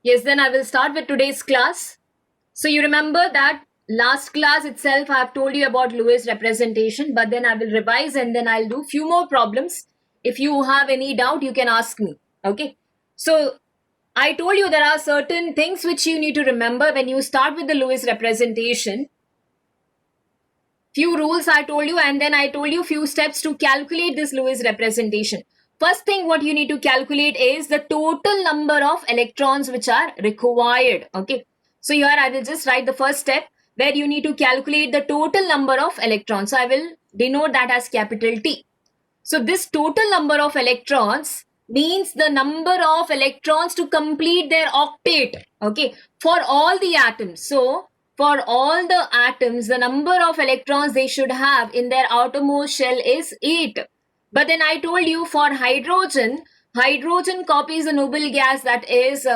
Yes, then I will start with today's class. So you remember that last class itself I have told you about Lewis representation, but then I will revise and then I'll do few more problems. If you have any doubt, you can ask me. Okay. So I told you there are certain things which you need to remember when you start with the Lewis representation. Few rules I told you, and then I told you few steps to calculate this Lewis representation. First thing what you need to calculate is the total number of electrons which are required. Okay. So here I will just write the first step where you need to calculate the total number of electrons. So I will denote that as capital T. So this total number of electrons means the number of electrons to complete their octet. Okay. For all the atoms. So for all the atoms, the number of electrons they should have in their outermost shell is 8. But then I told you for hydrogen, hydrogen copies the noble gas, that is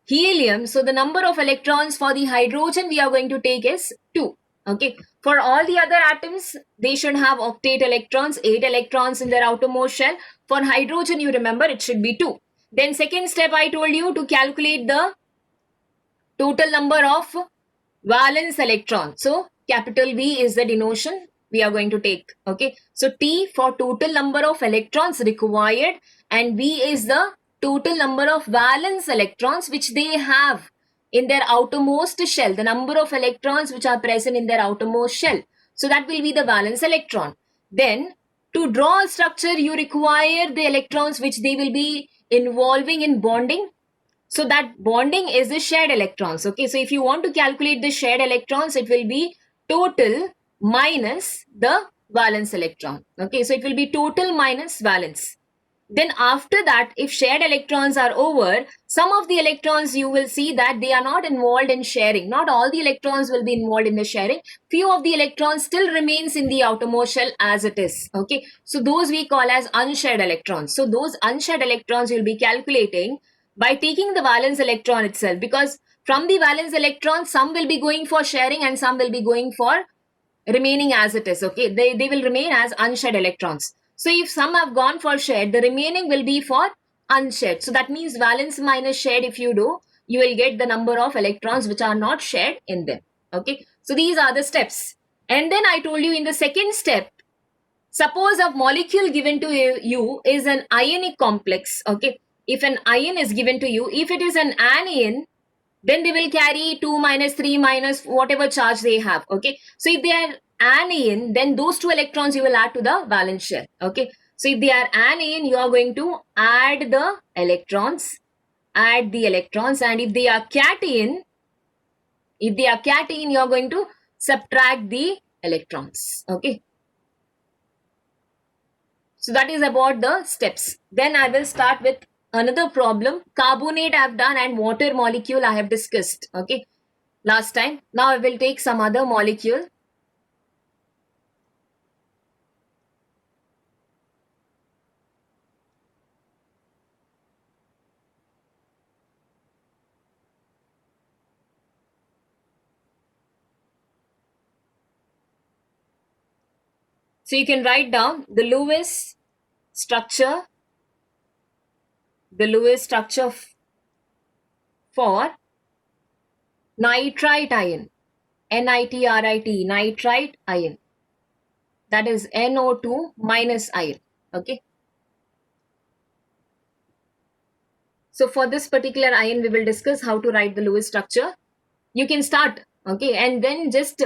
helium. So the number of electrons for the hydrogen we are going to take is 2. Okay. For all the other atoms, they should have octet electrons, 8 electrons in their outermost shell. For hydrogen, you remember it should be 2. Then second step I told you to calculate the total number of valence electron. So capital V is the denotion we are going to take. Okay. So T for total number of electrons required, and V is the total number of valence electrons which they have in their outermost shell, the number of electrons which are present in their outermost shell. So that will be the valence electron. Then to draw a structure, you require the electrons which they will be involving in bonding. So that bonding is the shared electrons. Okay, so if you want to calculate the shared electrons, it will be total minus the valence electron. Okay, so it will be total minus valence. Then after that, if shared electrons are over, some of the electrons you will see that they are not involved in sharing. Not all the electrons will be involved in the sharing. Few of the electrons still remains in the outermost shell as it is. Okay, so those we call as unshared electrons. So those unshared electrons you'll be calculating by taking the valence electron itself, because from the valence electron, some will be going for sharing and some will be going for remaining as it is. Okay, they will remain as unshared electrons. So if some have gone for shared, the remaining will be for unshared. So that means valence minus shared, if you do, you will get the number of electrons which are not shared in them. Okay, so these are the steps. And then I told you in the second step, suppose a molecule given to you is an ionic complex. Okay, if an ion is given to you, if it is an anion, then they will carry 2 minus 3 minus whatever charge they have. Okay, so if they are anion, then those 2 electrons you will add to the valence shell. Okay, so if they are anion, you are going to add the electrons, and if they are cation, you are going to subtract the electrons. Okay, so that is about the steps. Then I will start with another problem. Carbonate I have done and water molecule I have discussed. Okay, last time. Now I will take some other molecule. So you can write down the Lewis structure for nitrite ion, NITRIT, nitrite ion, that is NO2 minus ion. Okay, so for this particular ion we will discuss how to write the Lewis structure. You can start, okay, and then just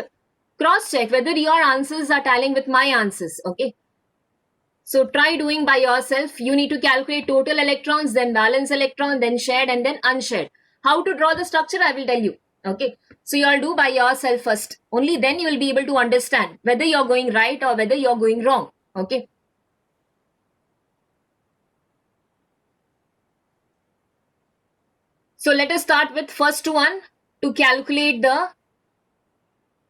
cross check whether your answers are tallying with my answers. Okay, so try doing by yourself. You need to calculate total electrons, then valence electron, then shared, and then unshared. How to draw the structure I will tell you. Okay, so you all do by yourself first. Only then you will be able to understand whether you are going right or whether you are going wrong. Okay, so let us start with first one, to calculate the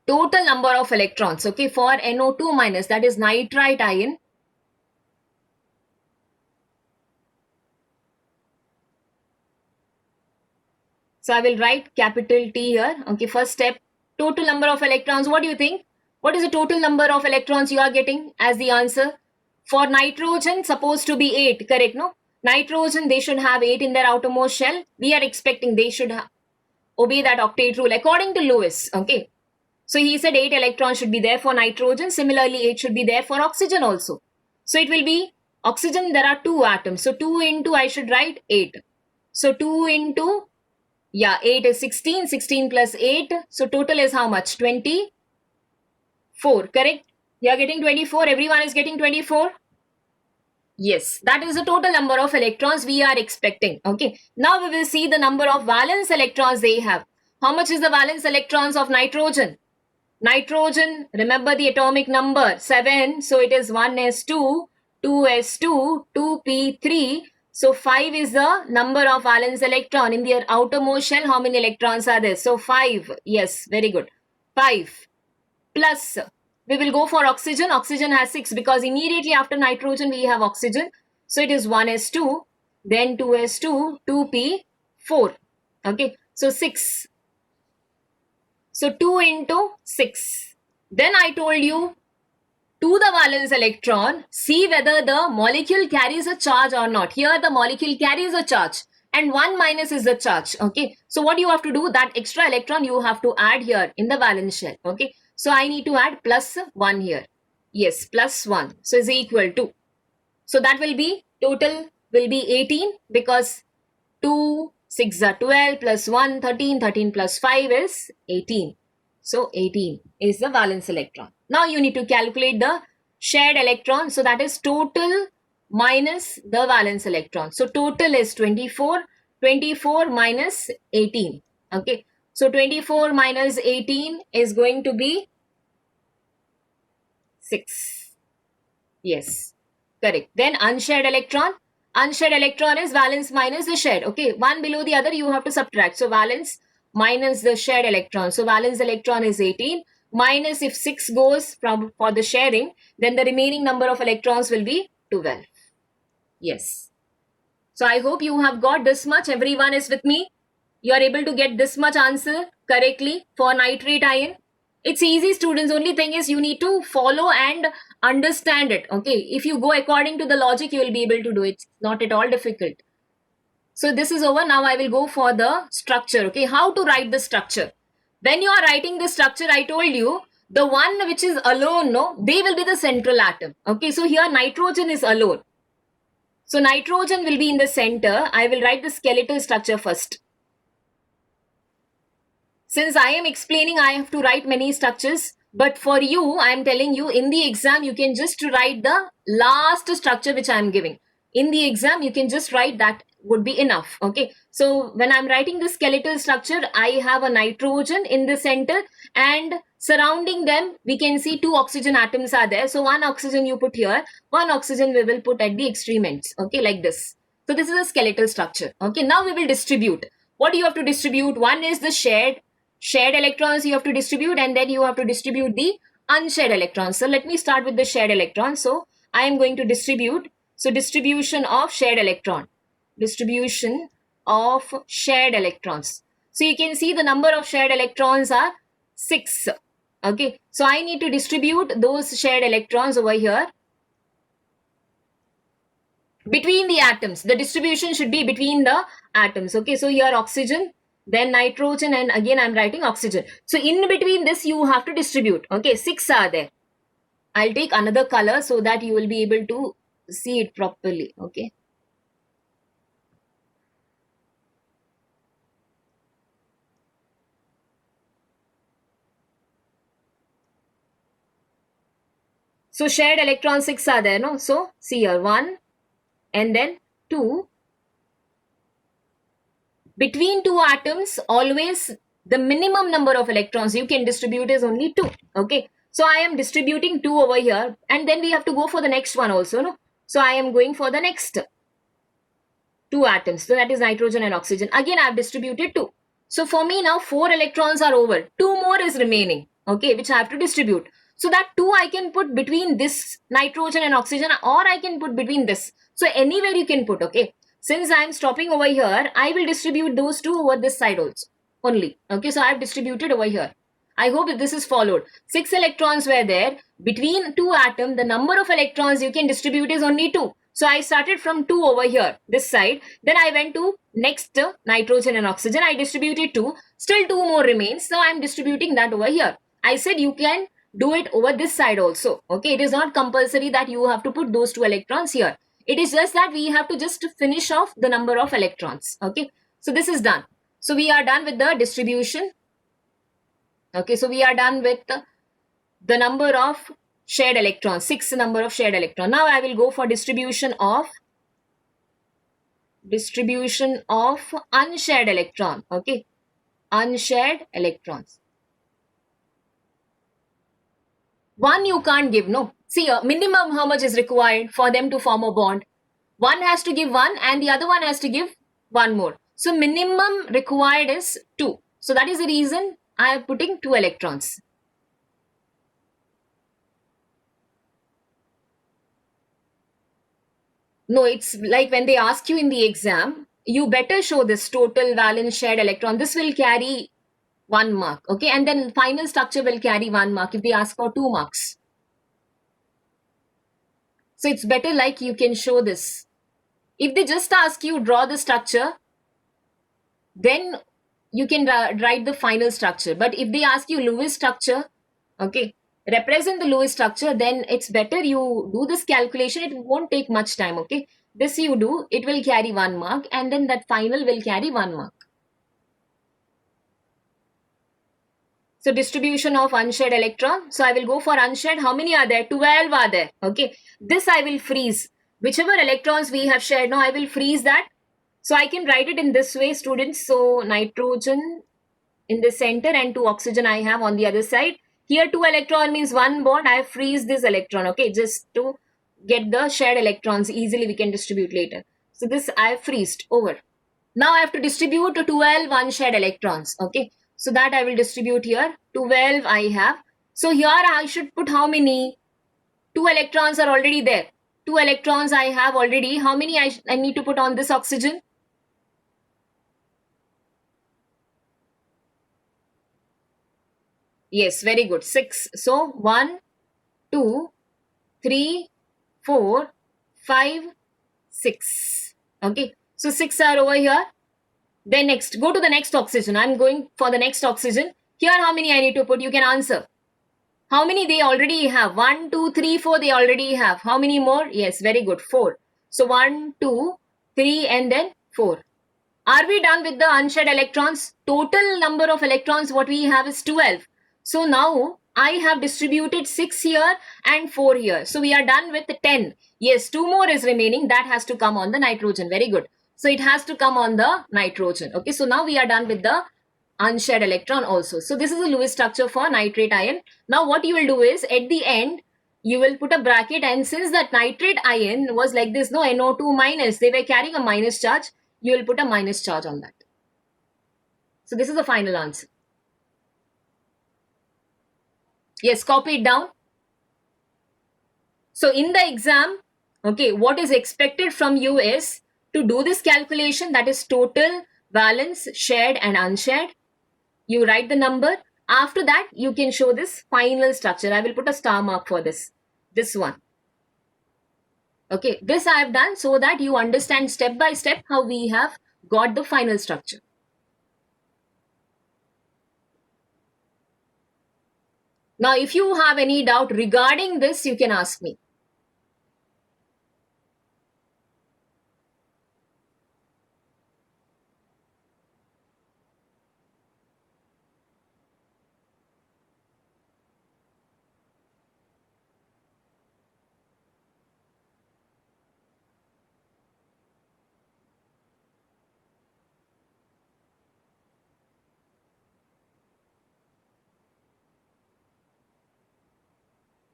total number of electrons. Okay, for NO2 minus, that is nitrite ion. So I will write capital T here. Okay, first step, total number of electrons. What do you think? What is the total number of electrons you are getting as the answer? For nitrogen, supposed to be 8, correct, no? Nitrogen, they should have 8 in their outermost shell. We are expecting they should obey that octet rule according to Lewis. Okay. So he said 8 electrons should be there for nitrogen. Similarly, 8 should be there for oxygen also. So it will be oxygen, there are 2 atoms. So 2 into, I should write 8. So 2 into, 8 is 16. 16 plus 8. So total is how much? 24. Correct? You are getting 24. Everyone is getting 24. Yes, that is the total number of electrons we are expecting. Okay. Now we will see the number of valence electrons they have. How much is the valence electrons of nitrogen? Nitrogen, remember the atomic number 7. So it is 1s2, 2s2, 2p3. So 5 is the number of valence electron. In their outermost shell, how many electrons are there? So 5. Yes, very good. 5 plus. We will go for oxygen. Oxygen has 6 because immediately after nitrogen we have oxygen. So it is 1s2, then 2s2, 2p4. Okay, so 6. So 2 into 6. Then I told you to the valence electron, see whether the molecule carries a charge or not. Here the molecule carries a charge and 1 minus is the charge. Okay, so what you have to do, that extra electron you have to add here in the valence shell. Okay, so I need to add plus 1 here. Yes, plus 1. So is equal to. So that will be, total will be 18 because 2, 6 are 12 plus 1, 13, 13 plus 5 is 18. So 18 is the valence electron. Now you need to calculate the shared electron. So that is total minus the valence electron. So total is 24. 24 minus 18. Okay. So 24 minus 18 is going to be 6. Yes, correct. Then unshared electron. Unshared electron is valence minus the shared. Okay, one below the other you have to subtract. So valence minus the shared electron. So valence electron is 18 minus, if 6 goes for the sharing, then the remaining number of electrons will be 12. Yes. So I hope you have got this much. Everyone is with me. You are able to get this much answer correctly for nitrate ion. It's easy, students. Only thing is you need to follow and understand it. Okay. If you go according to the logic, you will be able to do it. It's not at all difficult. So this is over. Now I will go for the structure. Okay. How to write the structure? When you are writing the structure, I told you the one which is alone, no, they will be the central atom. Okay. So here nitrogen is alone. So nitrogen will be in the center. I will write the skeletal structure first. Since I am explaining, I have to write many structures. But for you, I am telling you, in the exam, you can just write the last structure which I am giving. In the exam, you can just write that would be enough. Okay. So when I'm writing the skeletal structure, I have a nitrogen in the center and surrounding them, we can see 2 oxygen atoms are there. So 1 oxygen you put here, 1 oxygen we will put at the extreme ends. Okay, like this. So this is a skeletal structure. Okay, now we will distribute. What do you have to distribute? One is the shared electrons you have to distribute, and then you have to distribute the unshared electrons. So let me start with the shared electrons. So I am going to distribute. So distribution of shared electron. Distribution of shared electrons. So you can see the number of shared electrons are 6. Okay. So I need to distribute those shared electrons over here between the atoms. The distribution should be between the atoms. Okay. So here oxygen, then nitrogen, and again I'm writing oxygen. So in between this you have to distribute. Okay, 6 are there. I'll take another color so that you will be able to see it properly. Okay. So shared electrons 6 are there, no? So see here 1 and then 2. Between 2 atoms, always the minimum number of electrons you can distribute is only 2. Okay. So I am distributing 2 over here, and then we have to go for the next one also, no? So I am going for the next 2 atoms. So that is nitrogen and oxygen. Again, I have distributed 2. So for me now 4 electrons are over. 2 more is remaining. Okay, which I have to distribute. So that 2 I can put between this nitrogen and oxygen, or I can put between this. So anywhere you can put. Okay. Since I am stopping over here, I will distribute those 2 over this side also only. Okay, so I have distributed over here. I hope that this is followed. 6 electrons were there. Between 2 atoms, the number of electrons you can distribute is only 2. So I started from 2 over here, this side. Then I went to next nitrogen and oxygen. I distributed 2. Still 2 more remains. So I'm distributing that over here. I said you can do it over this side also. Okay, it is not compulsory that you have to put those 2 electrons here. It is just that we have to just finish off the number of electrons. Okay, so this is done. So we are done with the distribution. Okay, so we are done with the number of shared electrons, 6 number of shared electrons. Now I will go for distribution of unshared electron. Okay, unshared electrons. One you can't give, no. See, minimum how much is required for them to form a bond? One has to give one and the other one has to give one more. So minimum required is 2. So that is the reason I am putting 2 electrons. No, it's like when they ask you in the exam, you better show this total valence shared electron. This will carry 1 mark. Okay, and then final structure will carry 1 mark if they ask for 2 marks. So it's better like you can show this. If they just ask you draw the structure, then you can write the final structure. But if they ask you Lewis structure, okay, represent the Lewis structure, then it's better you do this calculation. It won't take much time. Okay, this you do, it will carry 1 mark, and then that final will carry 1 mark. So distribution of unshared electron. So I will go for unshared. How many are there? 12 are there. Okay, this I will freeze. Whichever electrons we have shared, now I will freeze that. So I can write it in this way, students. So nitrogen in the center and 2 oxygen I have on the other side. Here 2 electron means 1 bond. I have freeze this electron. Okay, just to get the shared electrons easily we can distribute later. So this I have freezed over. Now I have to distribute 12 unshared electrons. Okay, so that I will distribute here. 12 I have. So here I should put how many? 2 electrons are already there. 2 electrons I have already. How many I need to put on this oxygen? Yes, very good. 6. So 1, 2, 3, 4, 5, 6. Okay, so 6 are over here. Then next, go to the next oxygen. I'm going for the next oxygen. Here, how many I need to put? You can answer. How many they already have? 1, 2, 3, 4 they already have. How many more? Yes, very good. 4. So 1, 2, 3 and then 4. Are we done with the unshared electrons? Total number of electrons what we have is 12. So now I have distributed 6 here and 4 here. So we are done with 10. Yes, 2 more is remaining. That has to come on the nitrogen. Very good. So it has to come on the nitrogen. Okay, so now we are done with the unshared electron also. So this is a Lewis structure for nitrate ion. Now what you will do is at the end, you will put a bracket, and since that nitrate ion was like this, no, NO2 minus, they were carrying a minus charge, you will put a minus charge on that. So this is the final answer. Yes, copy it down. So in the exam, okay, what is expected from you is to do this calculation, that is total, valence, shared and unshared. You write the number. After that, you can show this final structure. I will put a star mark for this one. Okay, this I have done so that you understand step by step how we have got the final structure. Now, if you have any doubt regarding this, you can ask me.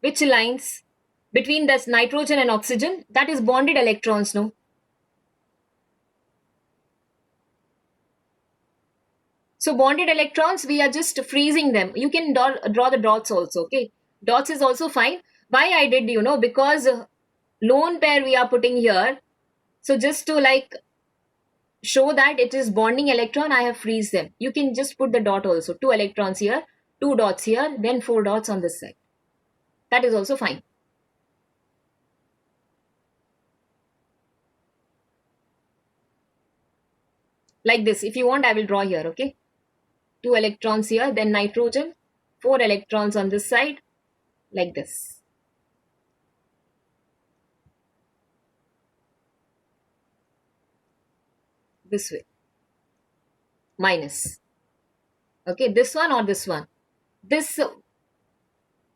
Which lines between this nitrogen and oxygen? That is bonded electrons, no? So bonded electrons, we are just freezing them. You can draw the dots also, okay? Dots is also fine. Why I did, because lone pair we are putting here. So just to like show that it is bonding electron, I have freeze them. You can just put the dot also. 2 electrons here, 2 dots here, then 4 dots on this side. That is also fine. Like this. If you want, I will draw here, okay? 2 electrons here, then nitrogen, 4 electrons on this side, like this. This way. Minus. Okay, this one or this one. This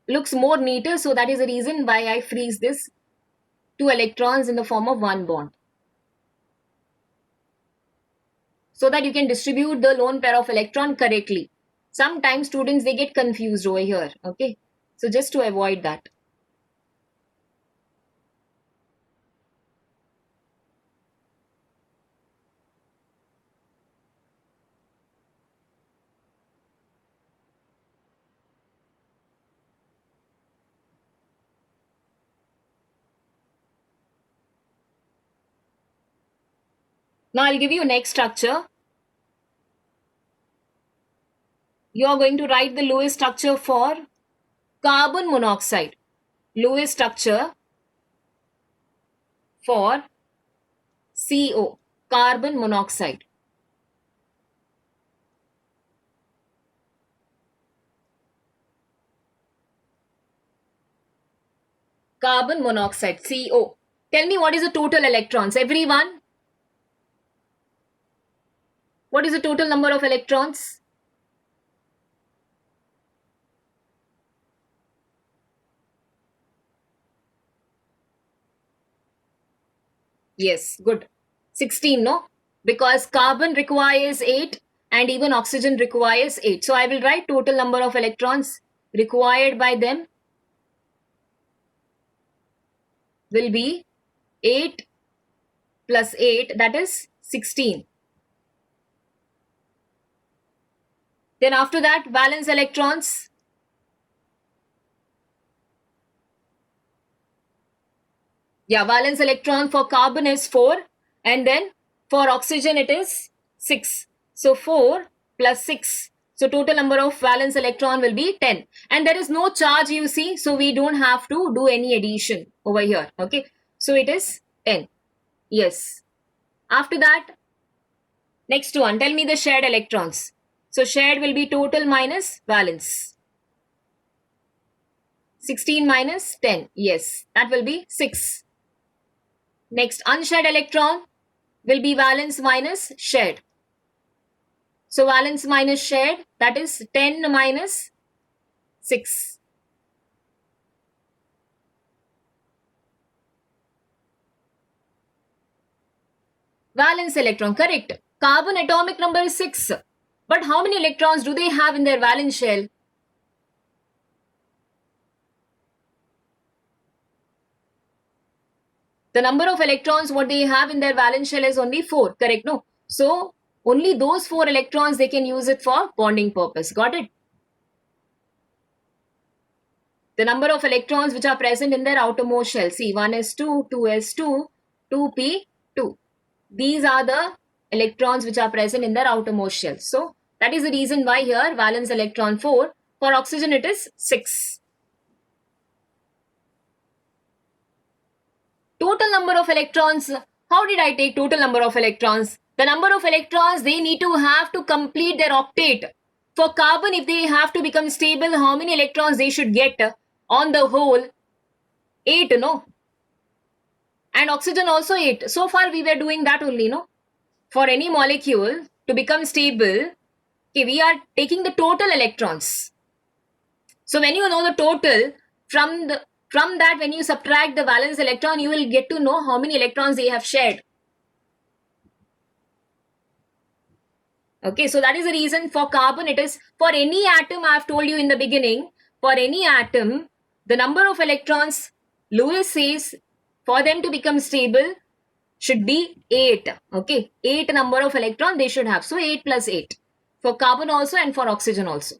looks more neater, so that is the reason why I freeze this 2 electrons in the form of one bond. So that you can distribute the lone pair of electron correctly. Sometimes students, they get confused over here, okay? So just to avoid that. Now I'll give you next structure. You are going to write the Lewis structure for carbon monoxide. Lewis structure for CO, carbon monoxide. Carbon monoxide, CO. Tell me what is the total electrons? Everyone? What is the total number of electrons? Yes, good. 16, no? Because carbon requires 8 and even oxygen requires 8. So I will write total number of electrons required by them will be 8 plus 8, that is 16. Then after that, valence electrons. Yeah, valence electron for carbon is 4 and then for oxygen it is 6. So 4 plus 6. So total number of valence electron will be 10. And there is no charge, you see, so we don't have to do any addition over here. Okay, so it is 10. Yes. After that, next one, tell me the shared electrons. So shared will be total minus valence. 16 minus 10. Yes, that will be 6. Next, unshared electron will be valence minus shared. So valence minus shared, that is 10 minus 6. Valence electron, correct. Carbon atomic number is 6. But how many electrons do they have in their valence shell? The number of electrons what they have in their valence shell is only 4, correct? No. So only those 4 electrons they can use it for bonding purpose. Got it? The number of electrons which are present in their outermost shell. See, 1s2, 2s2, 2p2. These are the electrons which are present in their outermost shell. So that is the reason why here valence electron 4. For oxygen it is 6. Total number of electrons. How did I take total number of electrons? The number of electrons they need to have to complete their octet. For carbon, if they have to become stable, how many electrons they should get? On the whole, 8, no? And oxygen also 8. So far we were doing that only, no? For any molecule to become stable, okay, we are taking the total electrons. So when you know the total, from that when you subtract the valence electron, you will get to know how many electrons they have shared. Okay, so that is the reason for carbon it is, for any atom I have told you in the beginning, for any atom, the number of electrons, Lewis says, for them to become stable should be 8. Okay, 8 number of electron they should have. So 8 plus 8 for carbon also and for oxygen also.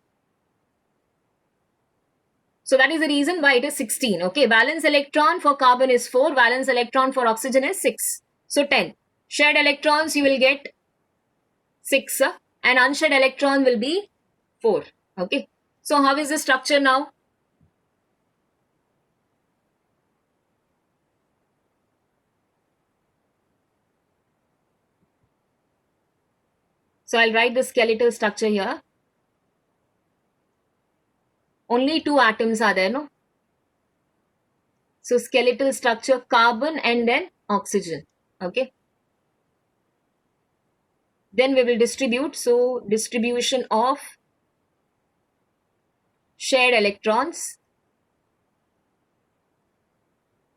So that is the reason why it is 16. Okay, valence electron for carbon is 4, valence electron for oxygen is 6. So 10. Shared electrons you will get 6 and unshared electron will be 4. Okay, so how is the structure now? So I'll write the skeletal structure here. Only 2 atoms are there, no? So skeletal structure, carbon and then oxygen. Okay. Then we will distribute. So distribution of shared electrons.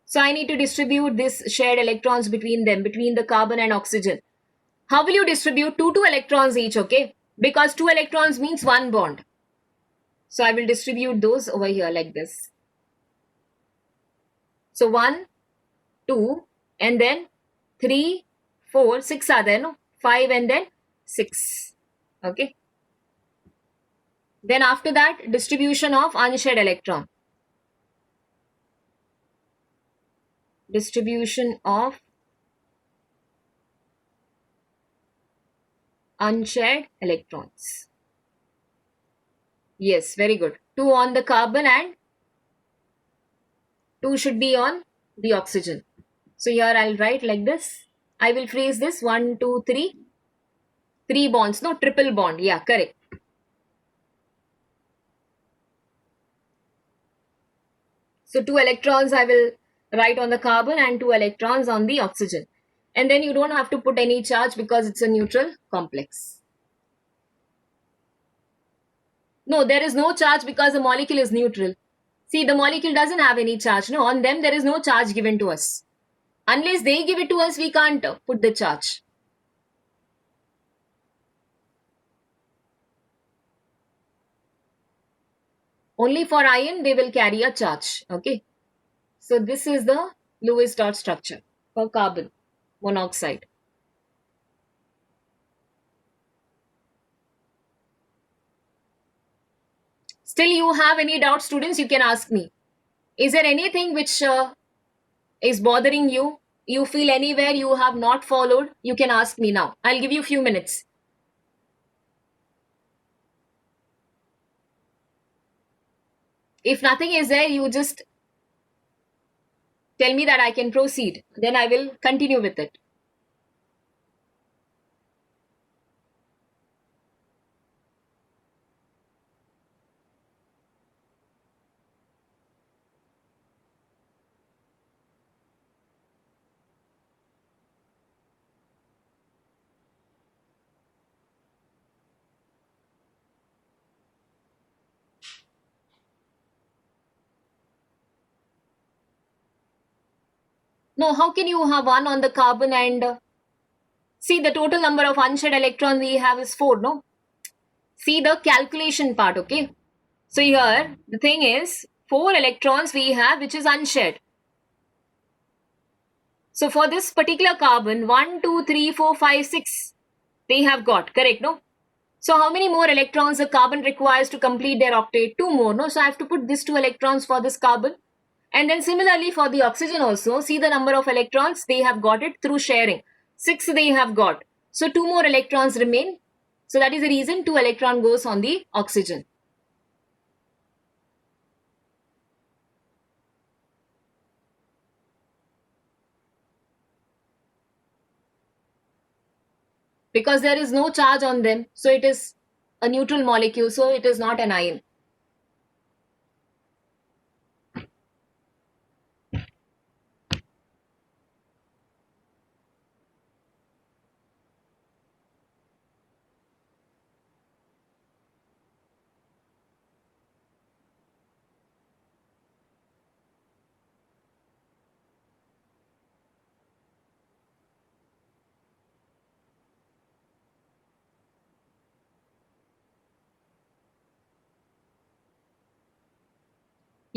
So I need to distribute this shared electrons between them, between the carbon and oxygen. How will you distribute? 2 electrons each, okay? Because 2 electrons means 1 bond. So I will distribute those over here like this. So 1, 2, and then 3, 4, 6 are there, no? 5 and then 6. Okay. Then after that, distribution of unshared electron. Distribution of unshared electrons. Yes, very good. 2 on the carbon and 2 should be on the oxygen. So here I'll write like this. I will phrase this 1, 2, 3. 3 bonds, no, triple bond. Yeah, correct. So 2 electrons I will write on the carbon and 2 electrons on the oxygen. And then you don't have to put any charge because it's a neutral complex. No, there is no charge because the molecule is neutral. See, the molecule doesn't have any charge. No, on them there is no charge given to us. Unless they give it to us, we can't put the charge. Only for iron they will carry a charge. Okay. So this is the Lewis dot structure for carbon monoxide. Still you have any doubt, students, you can ask me. Is there anything which is bothering you? You feel anywhere you have not followed? You can ask me now. I'll give you a few minutes. If nothing is there, you just tell me that I can proceed. Then I will continue with it. No, how can you have 1 on the carbon and see the total number of unshared electrons we have is 4, no? See the calculation part, okay? So here the thing is 4 electrons we have which is unshared. So for this particular carbon 1, 2, 3, 4, 5, 6 they have got, correct, no? So how many more electrons the carbon requires to complete their octet? 2 more, no? So I have to put these 2 electrons for this carbon. And then similarly for the oxygen also, see the number of electrons, they have got it through sharing. 6 they have got. So 2 more electrons remain. So that is the reason 2 electron goes on the oxygen. Because there is no charge on them. So it is a neutral molecule. So it is not an ion.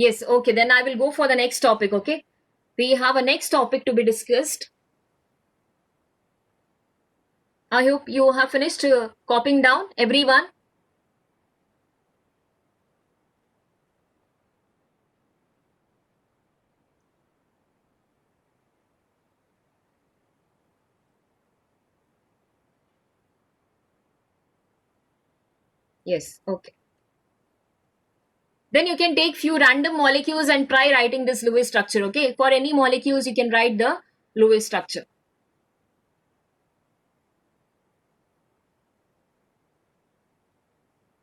Yes, okay. Then I will go for the next topic, okay? We have a next topic to be discussed. I hope you have finished copying down, everyone. Yes, okay. Then you can take few random molecules and try writing this Lewis structure, okay? For any molecules, you can write the Lewis structure.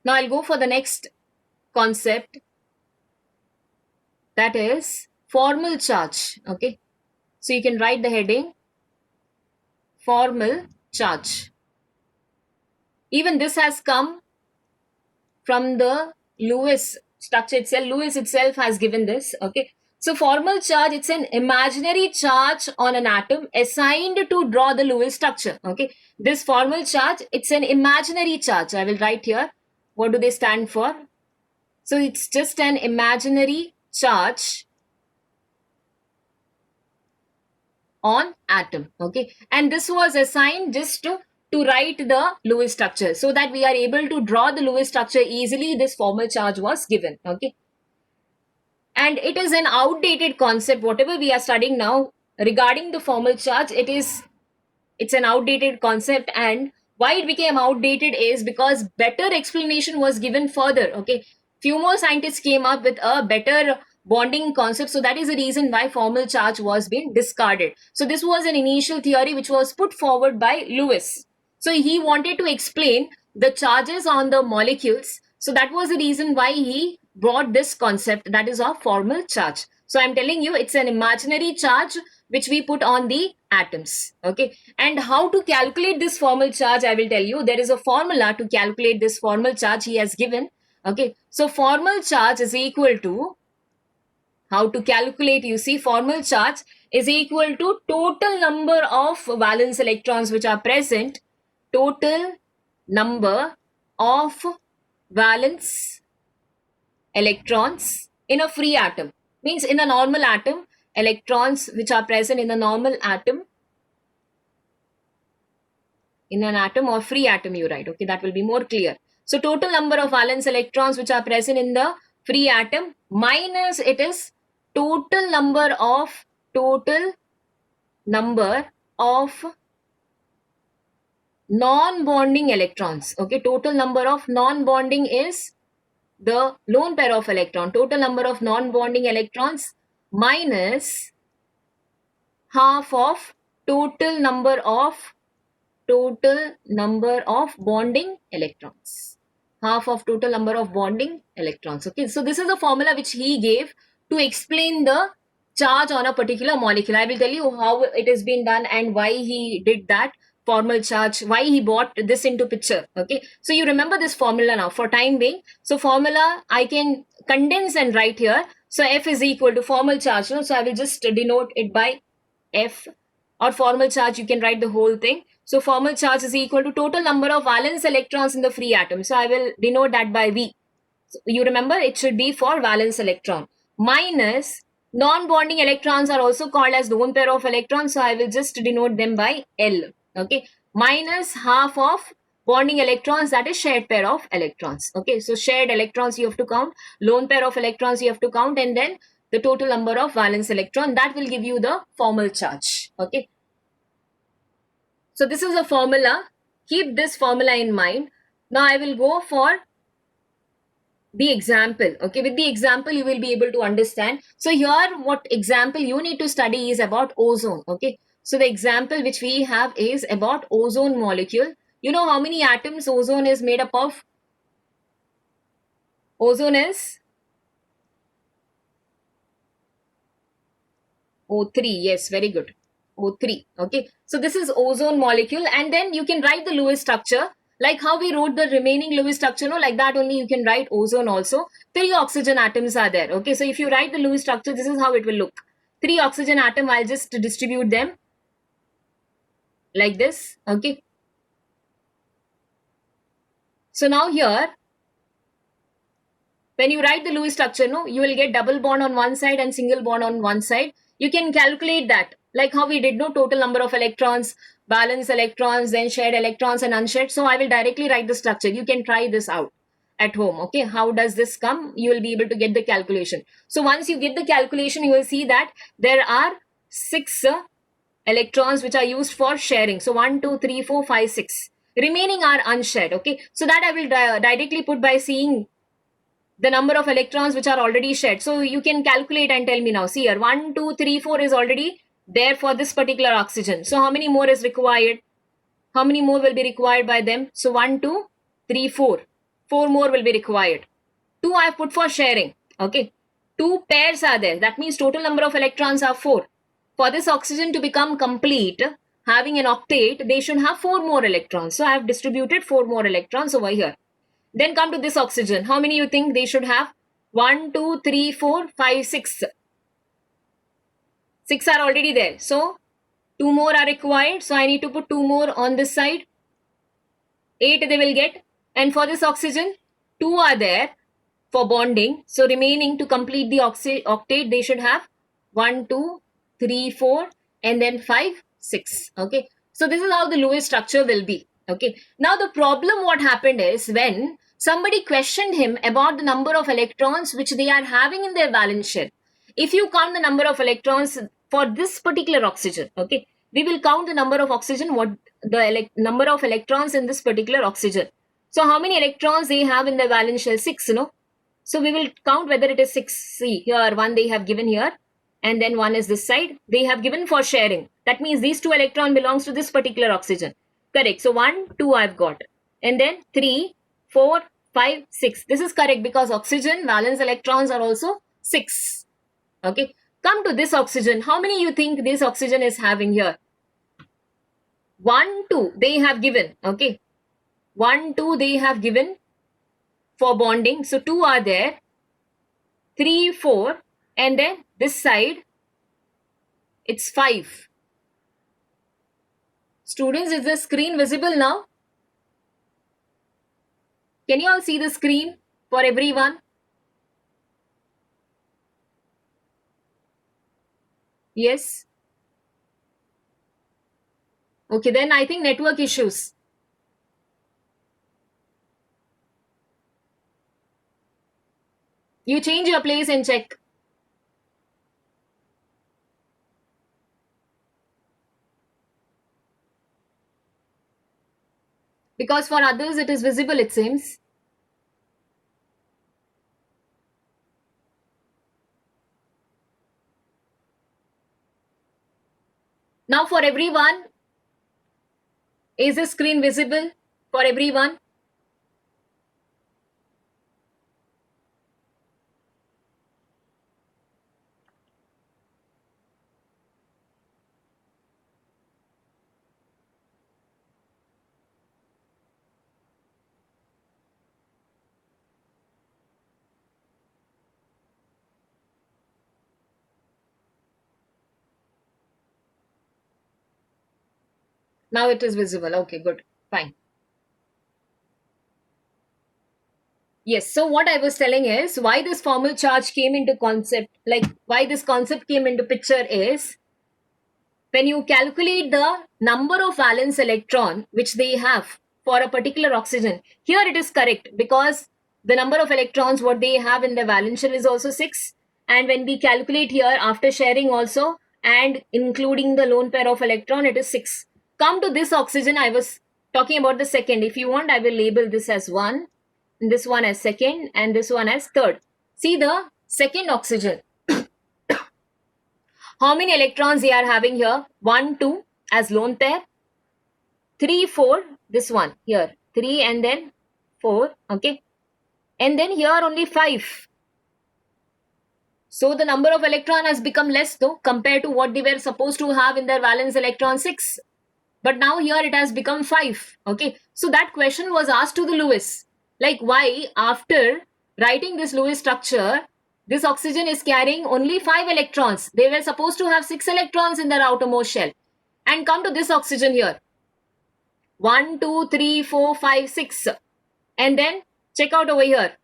Now I'll go for the next concept, that is formal charge. Okay, so you can write the heading formal charge. Even this has come from the Lewis structure itself. Lewis itself has given this. Okay, so formal charge, it's an imaginary charge on an atom assigned to draw the Lewis structure. Okay, this formal charge, it's an imaginary charge. I will write here. What do they stand for? So it's just an imaginary charge on atom. Okay, and this was assigned just to write the Lewis structure, so that we are able to draw the Lewis structure easily. This formal charge was given. Okay, and it is an outdated concept. Whatever we are studying now regarding the formal charge, it's an outdated concept. And why it became outdated is because better explanation was given further. Okay, few more scientists came up with a better bonding concept, so that is the reason why formal charge was being discarded. So this was an initial theory which was put forward by Lewis. So he wanted to explain the charges on the molecules, so that was the reason why he brought this concept, that is of formal charge. So I'm telling you, it's an imaginary charge which we put on the atoms. Okay, and how to calculate this formal charge, I will tell you. There is a formula to calculate this formal charge he has given. Okay, so formal charge is equal to, how to calculate, you see, formal charge is equal to total number of valence electrons which are present, total number of valence electrons in a free atom. Means in a normal atom, electrons which are present in the normal atom, in an atom or free atom you write. Okay, that will be more clear. So total number of valence electrons which are present in the free atom minus it is total number of non-bonding electrons. Okay, total number of non-bonding is the lone pair of electron. Total number of non-bonding electrons minus half of total number of bonding electrons. Half of total number of bonding electrons. Okay, so this is the formula which he gave to explain the charge on a particular molecule. I will tell you how it has been done and why he did that formal charge, why he brought this into picture. Okay, so you remember this formula now for time being. So formula I can condense and write here. So F is equal to formal charge. So I will just denote it by F, or formal charge, you can write the whole thing. So formal charge is equal to total number of valence electrons in the free atom. So I will denote that by V. So you remember it should be for valence electron, minus non-bonding electrons are also called as lone pair of electrons. So I will just denote them by L. Okay, minus half of bonding electrons, that is shared pair of electrons. Okay, so shared electrons you have to count, lone pair of electrons you have to count, and then the total number of valence electron, that will give you the formal charge. Okay, so this is a formula. Keep this formula in mind. Now I will go for the example. Okay, with the example you will be able to understand. So here what example you need to study is about ozone. Okay, so the example which we have is about ozone molecule. You know how many atoms ozone is made up of? Ozone is O3. Yes, very good. O3. Okay, so this is ozone molecule, and then you can write the Lewis structure like how we wrote the remaining Lewis structure. No, like that only you can write ozone also. 3 oxygen atoms are there. Okay, so if you write the Lewis structure, this is how it will look. 3 oxygen atom, I'll just distribute them like this. Okay, so now here when you write the Lewis structure, no, you will get double bond on one side and single bond on one side. You can calculate that like how we did, no, total number of electrons, valence electrons, then shared electrons and unshared. So I will directly write the structure. You can try this out at home. Okay, how does this come? You will be able to get the calculation. So once you get the calculation, you will see that there are 6 electrons which are used for sharing. So 1, 2, 3, 4, 5, 6. Remaining are unshared. Okay, so that I will directly put by seeing the number of electrons which are already shared. So you can calculate and tell me now. See here, 1, 2, 3, 4 is already there for this particular oxygen. So how many more is required? How many more will be required by them? So 1, 2, 3, 4. 4 more will be required. 2 I have put for sharing. Okay. 2 pairs are there. That means total number of electrons are 4. For this oxygen to become complete, having an octet, they should have 4 more electrons. So I have distributed 4 more electrons over here. Then come to this oxygen. How many you think they should have? 1, 2, 3, 4, 5, 6. 6 are already there. So 2 more are required. So I need to put 2 more on this side. 8 they will get. And for this oxygen, 2 are there for bonding. So remaining to complete the octet, they should have 1, 2, 3, 4, and then 5, 6. Okay. So this is how the Lewis structure will be. Okay. Now the problem what happened is when somebody questioned him about the number of electrons which they are having in their valence shell. If you count the number of electrons for this particular oxygen, okay, we will count the number of oxygen, what the number of electrons in this particular oxygen. So how many electrons they have in the valence shell? 6, no? So we will count whether it is 6. See, here 1 they have given here, and then 1 is this side. They have given for sharing. That means these 2 electron belongs to this particular oxygen. Correct. So 1, 2 I've got. And then 3, 4, 5, 6. This is correct because oxygen valence electrons are also 6. Okay. Come to this oxygen. How many you think this oxygen is having here? 1, 2 they have given. Okay. 1, 2 they have given for bonding. So 2 are there. 3, 4. And then this side, it's 5. Students, is the screen visible now? Can you all see the screen for everyone? Yes? Okay, then I think network issues. You change your place and check. Because for others it is visible, it seems. Now for everyone, is the screen visible for everyone? Now it is visible. Okay, good. Fine. Yes. So what I was telling is why this formal charge came into concept, like why this concept came into picture is when you calculate the number of valence electron which they have for a particular oxygen. Here it is correct because the number of electrons what they have in the valence shell is also 6. And when we calculate here after sharing also and including the lone pair of electron, it is 6. Come to this oxygen, I was talking about the second. If you want, I will label this as 1, this one as second, and this one as third. See the second oxygen. How many electrons they are having here? 1, 2 as lone pair. 3, 4, this one here. 3 and then 4, okay. And then here only 5. So the number of electron has become less though compared to what they were supposed to have in their valence electron 6. But now here it has become 5. Okay. So that question was asked to the Lewis. Like why after writing this Lewis structure, this oxygen is carrying only 5 electrons. They were supposed to have 6 electrons in their outermost shell. And come to this oxygen here. 1, 2, 3, 4, 5, 6. And then check out over here.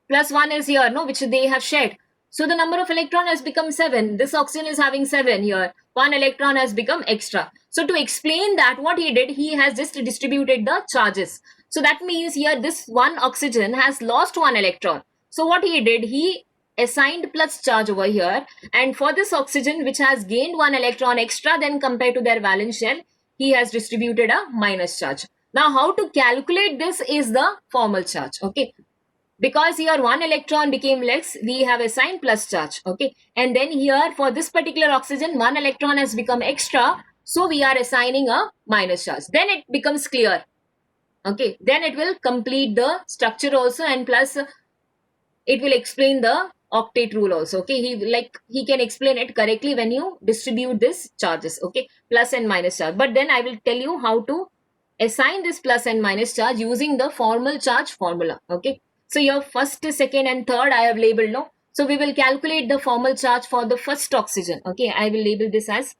Plus 1 is here, no, which they have shared. So the number of electron has become 7. This oxygen is having 7 here. 1 electron has become extra. So to explain that, what he did, he has just distributed the charges. So that means here this one oxygen has lost 1 electron. So what he did, he assigned plus charge over here. And for this oxygen which has gained 1 electron extra than compared to their valence shell, he has distributed a minus charge. Now how to calculate this is the formal charge. Okay. Because here 1 electron became less, we have assigned plus charge. Okay. And then here for this particular oxygen, 1 electron has become extra. So we are assigning a minus charge. Then it becomes clear. Okay, then it will complete the structure also, and plus it will explain the octet rule also. Okay, he can explain it correctly when you distribute this charges. Okay, plus and minus charge. But then I will tell you how to assign this plus and minus charge using the formal charge formula. Okay, so your first, second and third I have labeled now. So we will calculate the formal charge for the first oxygen. Okay, I will label this as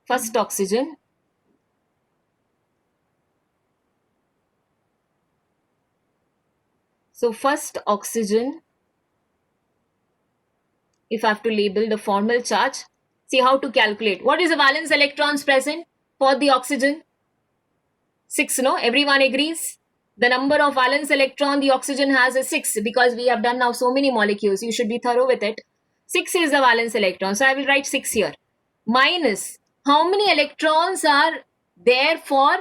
first oxygen. So first oxygen, if I have to label the formal charge, see how to calculate. What is the valence electrons present for the oxygen? 6, no? Everyone agrees? The number of valence electron the oxygen has is 6, because we have done now so many molecules. You should be thorough with it. 6 is the valence electron. So I will write 6 here. Minus, how many electrons are there for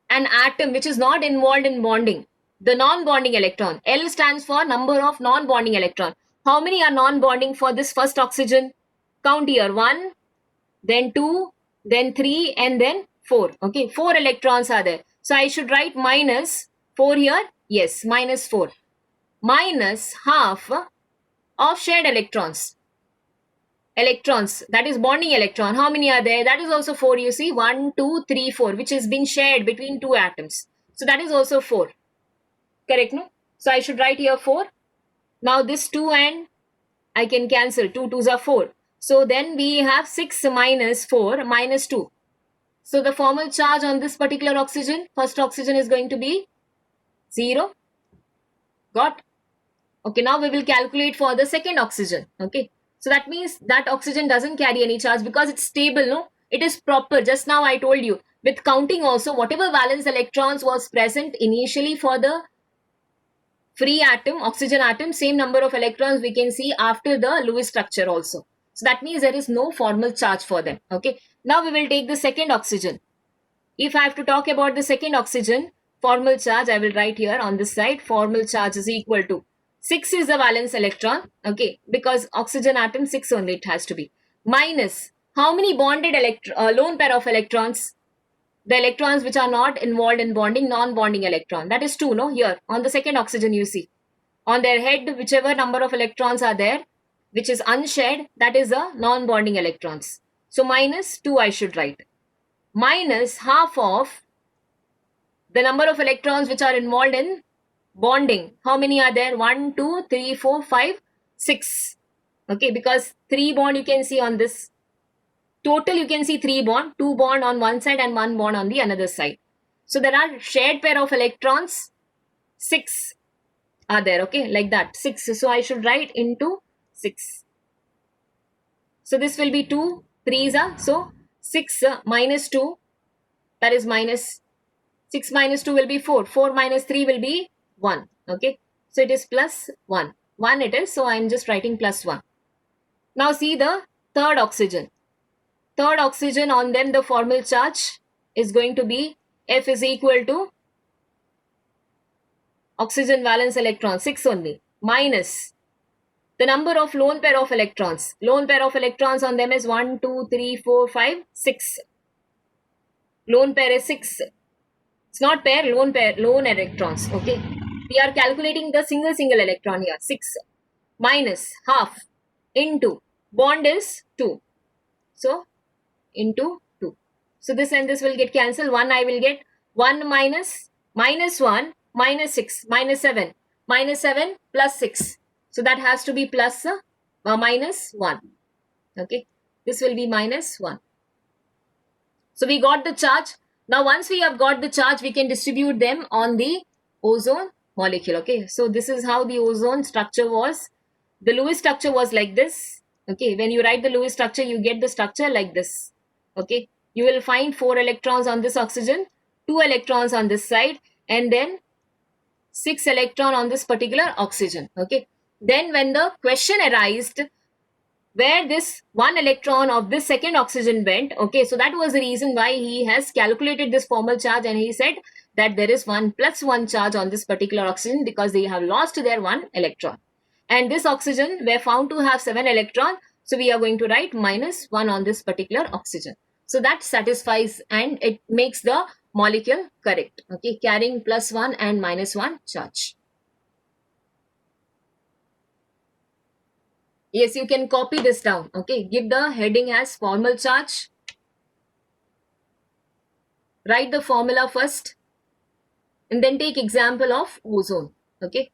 an atom which is not involved in bonding? The non-bonding electron. L stands for number of non-bonding electron. How many are non-bonding for this first oxygen? Count here. 1, then 2, then 3, and then 4. Okay, 4 electrons are there. So I should write minus 4 here. Yes, minus 4. Minus half of shared electrons. Electrons, that is bonding electron. How many are there? That is also 4. You see, 1, 2, 3, 4, which has been shared between 2 atoms. So that is also 4. Correct, no? So I should write here 4. Now this 2 and I can cancel. 2 2s are 4. So then we have 6 minus 4 minus 2. So the formal charge on this particular oxygen, first oxygen, is going to be 0. Got? Okay, now we will calculate for the second oxygen. Okay, so that means that oxygen doesn't carry any charge because it's stable, no? It is proper. Just now I told you, with counting also, whatever valence electrons was present initially for the free atom, oxygen atom, same number of electrons we can see after the Lewis structure also. So that means there is no formal charge for them. Okay, now we will take the second oxygen. If I have to talk about the second oxygen, formal charge, I will write here on this side, formal charge is equal to 6 is the valence electron. Okay, because oxygen atom 6 only it has to be. Minus, how many bonded lone pair of electrons? The electrons which are not involved in bonding, non-bonding electron. That is 2, no? Here, on the second oxygen you see. On their head, whichever number of electrons are there, which is unshared, that is the non-bonding electrons. So minus 2 I should write. Minus half of the number of electrons which are involved in bonding. How many are there? 1, 2, 3, 4, 5, 6. Okay, because 3 bond you can see on this. Total you can see 3 bond, 2 bond on one side and 1 bond on the another side. So there are shared pair of electrons, 6 are there. Okay, like that, 6. So I should write into 6. So this will be 2, 3s are. So 6 minus 2, that is minus 6 minus 2 will be 4. 4 minus 3 will be 1. Okay, so it is plus 1. 1 it is. So I am just writing plus 1. Now see the third oxygen. Third oxygen, on them the formal charge is going to be F is equal to oxygen valence electron 6 only, minus the number of lone pair of electrons. Lone pair of electrons on them is 1, 2, 3, 4, 5, 6. Lone pair is 6. It's not pair, lone electrons. Okay, we are calculating the single electron here. 6 minus half into bond is 2. So into 2. So this and this will get cancelled. 1 I will get 1 minus 1 minus 6 minus 7 minus 7 plus 6. So that has to be plus minus 1. Okay, this will be minus 1. So we got the charge. Now once we have got the charge, we can distribute them on the ozone molecule. Okay, so this is how the ozone structure was. The Lewis structure was like this. Okay, when you write the Lewis structure, you get the structure like this. Okay, you will find 4 electrons on this oxygen, 2 electrons on this side, and then 6 electron on this particular oxygen. Okay, then when the question arised where this 1 electron of this second oxygen went, okay, so that was the reason why he has calculated this formal charge, and he said that there is 1 plus 1 charge on this particular oxygen because they have lost their 1 electron. And this oxygen were found to have 7 electrons, so we are going to write minus 1 on this particular oxygen. So that satisfies and it makes the molecule correct. Okay, carrying +1 and -1 charge. Yes, you can copy this down. Okay, give the heading as formal charge. Write the formula first and then take example of ozone. Okay.